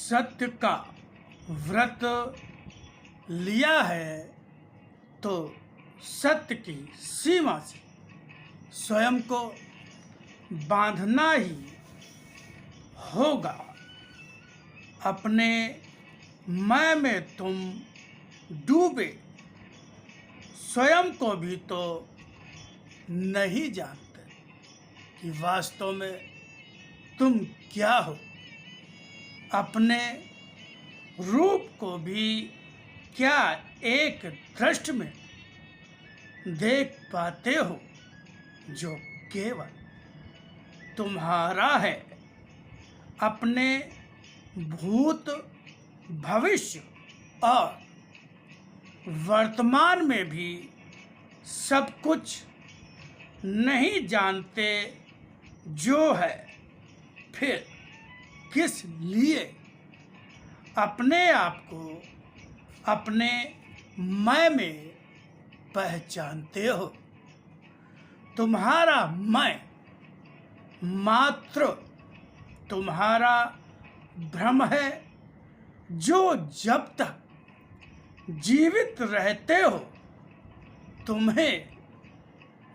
सत्य का व्रत लिया है तो सत्य की सीमा से स्वयं को बांधना ही होगा। अपने मैं में तुम डूबे स्वयं को भी तो नहीं जानते कि वास्तव में तुम क्या हो। अपने रूप को भी क्या एक दृष्टि में देख पाते हो जो केवल तुम्हारा है। अपने भूत, भविष्य और वर्तमान में भी सब कुछ नहीं जानते जो है, फिर किस लिए अपने आप को अपने मैं में पहचानते हो। तुम्हारा मैं मात्र तुम्हारा भ्रम है जो जब तक जीवित रहते हो तुम्हें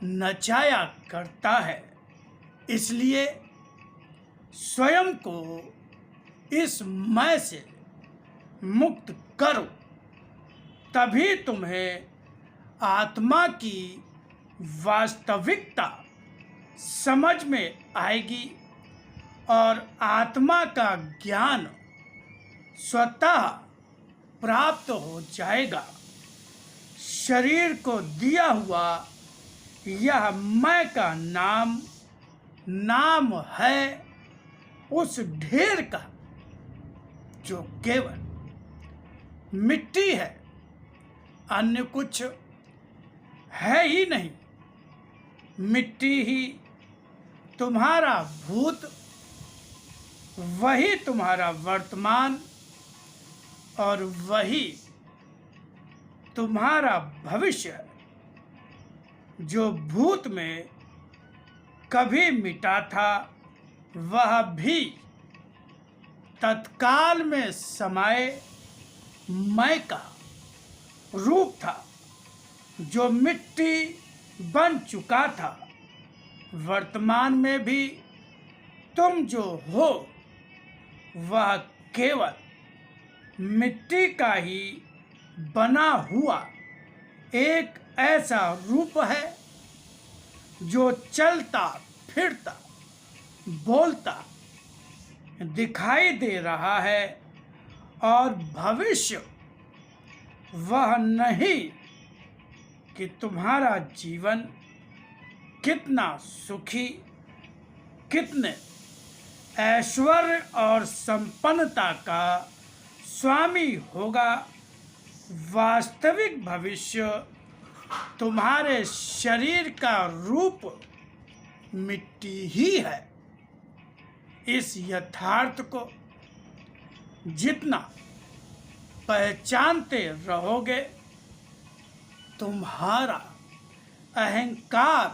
नचाया करता है। इसलिए स्वयं को इस मैं से मुक्त करो, तभी तुम्हें आत्मा की वास्तविकता समझ में आएगी और आत्मा का ज्ञान स्वतः प्राप्त हो जाएगा। शरीर को दिया हुआ यह मैं का नाम है उस ढेर का जो केवल मिट्टी है, अन्य कुछ है ही नहीं। मिट्टी ही तुम्हारा भूत, वही तुम्हारा वर्तमान और वही तुम्हारा भविष्य है। जो भूत में कभी मिटा था वह भी तत्काल में समाये मैं का रूप था जो मिट्टी बन चुका था। वर्तमान में भी तुम जो हो वह केवल मिट्टी का ही बना हुआ एक ऐसा रूप है जो चलता फिरता बोलता दिखाई दे रहा है। और भविष्य वह नहीं कि तुम्हारा जीवन कितना सुखी, कितने ऐश्वर्य और संपन्नता का स्वामी होगा। वास्तविक भविष्य तुम्हारे शरीर का रूप मिट्टी ही है। इस यथार्थ को जितना पहचानते रहोगे तुम्हारा अहंकार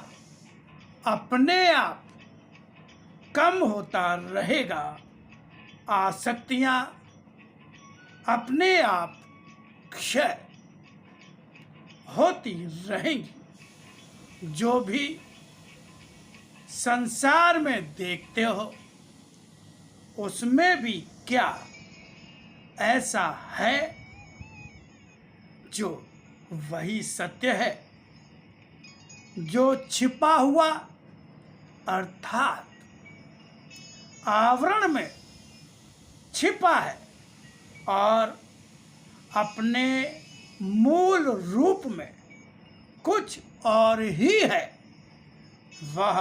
अपने आप कम होता रहेगा। आसक्तियां अपने आप क्षय होती रहेंगी। जो भी संसार में देखते हो उसमें भी क्या ऐसा है जो वही सत्य है जो छिपा हुआ अर्थात आवरण में छिपा है और अपने मूल रूप में कुछ और ही है। वह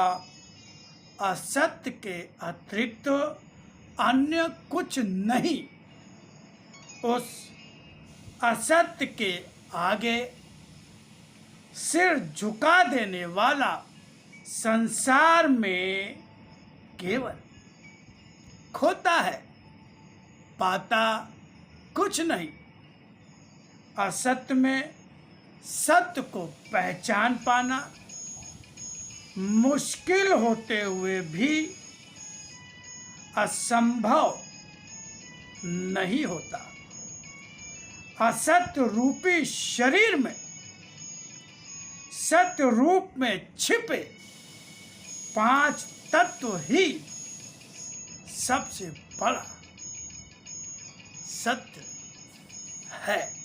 असत्य के अतिरिक्त अन्य कुछ नहीं। उस असत्य के आगे सिर झुका देने वाला संसार में केवल खोता है, पाता कुछ नहीं। असत्य में सत्य को पहचान पाना मुश्किल होते हुए भी असंभव नहीं होता। असत्य रूपी शरीर में सत्य रूप में छिपे 5 तत्व ही सबसे बड़ा सत्य है।